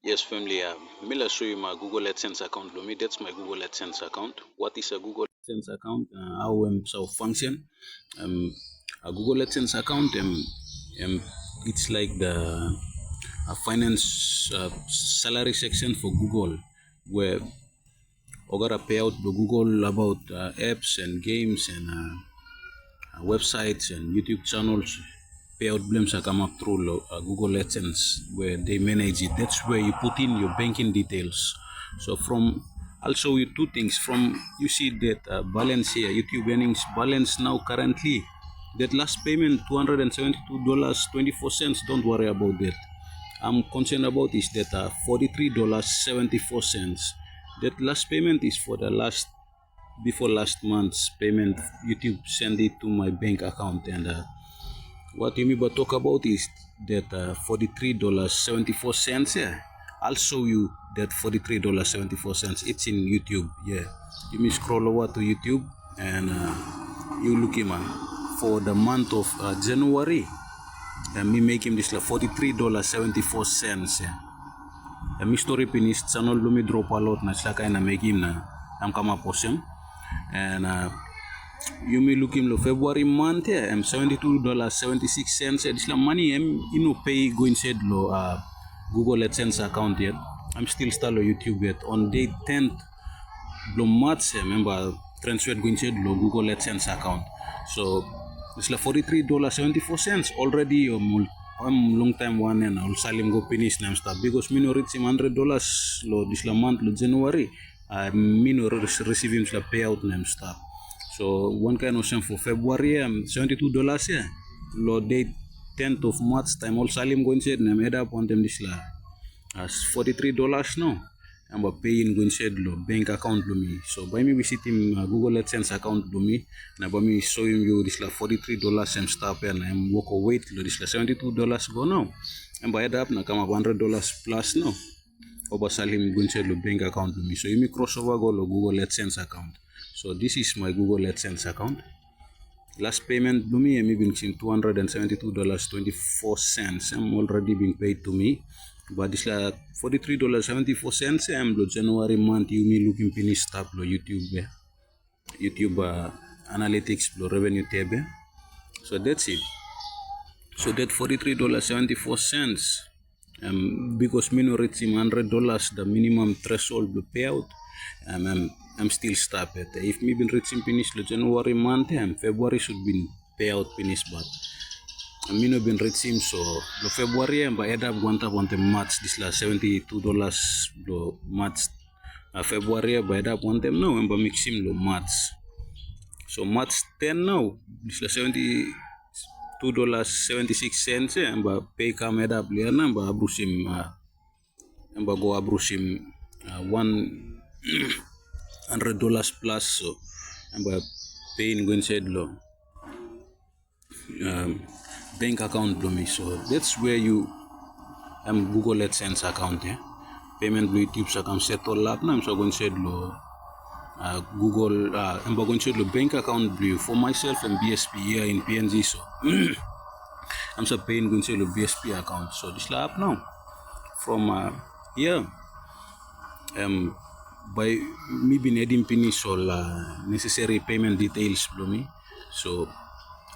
Yes, family. Mila show you my Google Adsense account. Lomi, that's my Google Adsense account. What is a Google Adsense account? How so function? Um, a Google Adsense account. It's like the finance salary section for Google, where I gotta pay out the Google about apps and games and websites and YouTube channels. Payout blames are come up through Google Adsense where they manage it. That's where you put in your banking details. So from I'll show you two things. From you see that balance here, YouTube earnings balance now currently. That last payment $272.24. Don't worry about that. I'm concerned about is that $43.74. That last payment is for the last before last month's payment. YouTube send it to my bank account, and what you mean by talk about is that $43.74. Yeah, I'll show you that $43.74. It's in YouTube. Yeah, you may scroll over to YouTube and you look him for the month of January. And me make him this like $43.74. Yeah. And me story finish channel me drop a lot na sila kaya na make him na am kama post and you may look him lo February month yeah, $72.76. This money pay go inside lo Google Adsense account yet. I'm still lo YouTube yet. On day 10th lo March remember transfer go inside lo Google Adsense account. So this $43.74 already I'm long time one and I'll salim go finish nam stuff because me no reach him $100 lo this month lo January. Me no receive him payout nam stuff. So one kind of same for February, $72 yeah. Lo date 10th of March time all salim going said na made up on them this la as $43 now. I'm paying going said lo bank account lo me. So by me visit him Google Adsense account lo me. Na by me showing you this la $43 same stuff and I'm walk away lo this la $72 go now. And by up na come up $100 plus now. Over salim going said lo bank account lo me. So you may cross over go lo Google Adsense account. So this is my Google Adsense account. Last payment to me, I'm being $272.24. I'm already being paid to me. But this like $43.74. I'm the January month. You me looking finish stop lo YouTube. YouTube analytics lo revenue tab. So that's it. So that $43.74. Because me no reach him $100 the minimum threshold to payout. I'm still stop it. If me been reaching finish the January month, February should be payout finish, but me no been reaching so the February and by head up want the March this la $72 lo March February by head up want them now and by mix him lo March. So March 10 now this la $72.76 and by pay come head up later and by abrushim and by go abrushim $100 plus so and by paying going said low bank account to me. So that's where you Google Adsense account yeah. Payment blue YouTube account settle up now so going said low Google I'm going to bank account blue for myself and BSP here in PNG so I'm so paying going to BSP account. So this lap now from here by me been adding finish all necessary payment details below me. So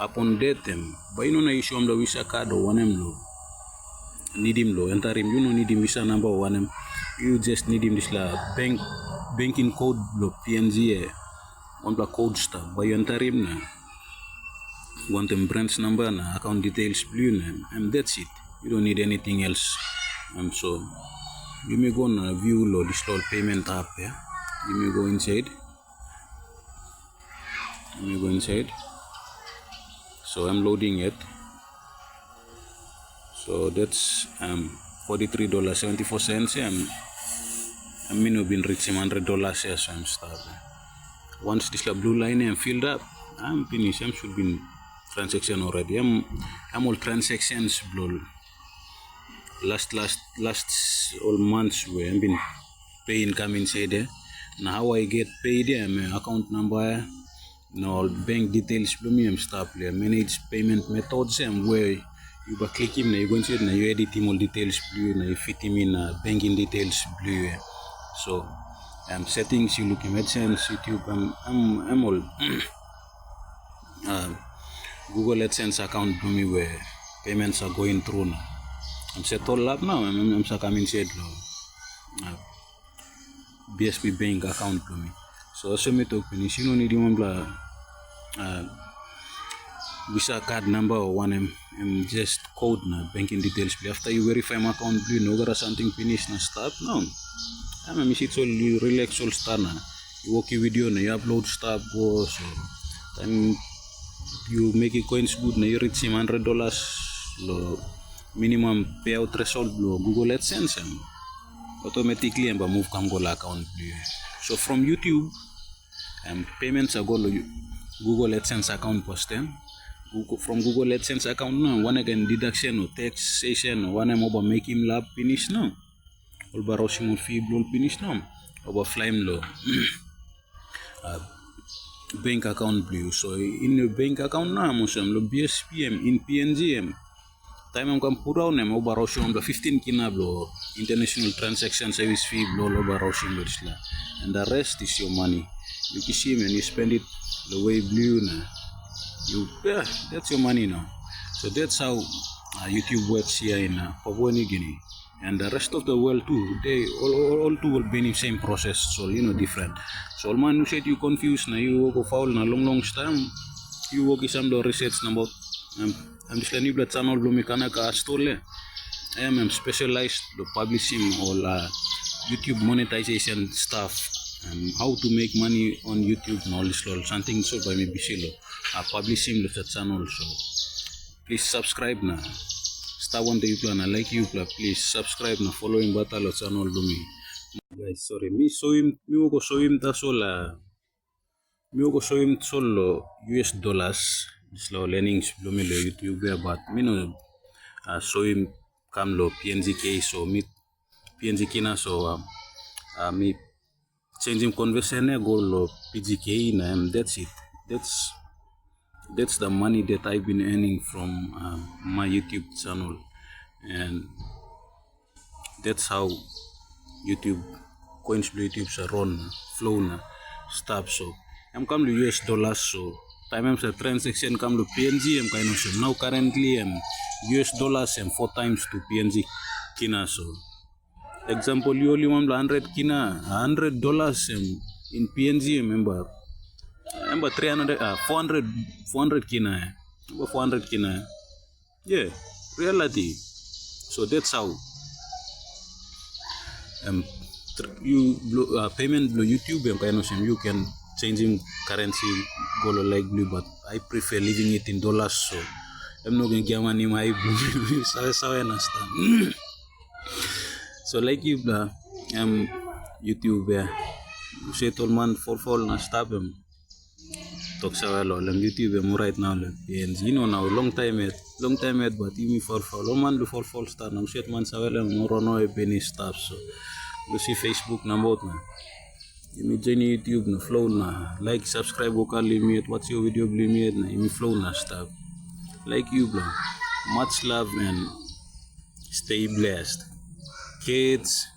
upon that by no na issue the visa card or one lo need him lo enter him you no need him visa number one you just need him this la banking code lo PNG on the code stuff by enter him na want them branch number na account details blue and that's it. You don't need anything else. So you may go on view lo this all payment app yeah. You may go inside. So I'm loading it. So that's $43.74. I'm no been reaching $100 here, so I'm starting. Once this blue line I'm filled up, I'm finished. I'm should be transaction already. I'm all transactions blue. Last all months where I've been paying come inside there. Now how I get paid there, my account number, now bank details for me, I'm stop there. Manage payment methods and where you ba click him na you go into it na you edit him all details blue na you fit him in banking details blue. So settings you look him AdSense YouTube I'm all Google Adsense account to me where payments are going through now. I'm set all up now. I'm coming said BSP bank account to me. So also me to finish. You don't need remember Visa card number or one just code na banking details. After you verify my account, you know there something finish na start now. I'm miss it all you relax all start na. You walk your video na you upload stuff go so time you make it coins good na you reach $100 lo minimum payout threshold lo Google Adsense automatically and move Google account. So from YouTube payments are go Google Adsense account post from Google Adsense account no one again deduction or taxation one mobile make him lab finish no all barosing fee blown finish no over flame low bank account blue. So in the bank account na mo sam lo BSPM in PNGM time am kam pura na mo barosing the 15 kinablo international transaction service fee blow lo barosing la and the rest is your money you can see and you spend it the way blue na you that's your money now. So that's how YouTube works here in Papua New Guinea and the rest of the world too. They all two will be in the same process, so you know different. So man who said you confused na you go foul na long time you work some the research about I'm just letting you blood channel blow me kanaka stole I am specialized the publishing or YouTube monetization stuff how to make money on YouTube and all this something so by me bisilo publishing the channel. So please subscribe na star one day plan like you plan please subscribe na following batalo channel do me guys. Sorry me go show him solo US dollars slow learnings do me lo YouTube but me no show him come lo PNGK so me PNGK na so me changing conversion go lo PGK na that's it. That's the money that I've been earning from my YouTube channel and that's how YouTube coins blue YouTube's run flow na stop. So I'm come to US dollars so time I'm the transaction come to PNG I'm kind of so now currently US dollars 4 times to PNG kina. So example you only want 100 kina $100 in PNG remember 400 kina 400 kina yeah reality. So that's how you payment blue YouTube you can changing currency go like blue but I prefer leaving it in dollars so I'm not going to get money my blue so like you YouTube you say all man for fall na stop him talk sa well on YouTube right now PNG you know now long time but even for fall man do for fall start now shit man sa well more no penny stop. So you see Facebook na both na you me join YouTube na flow na like subscribe go limit what's your video limit na you flow na stop like you bro. Much love and stay blessed kids.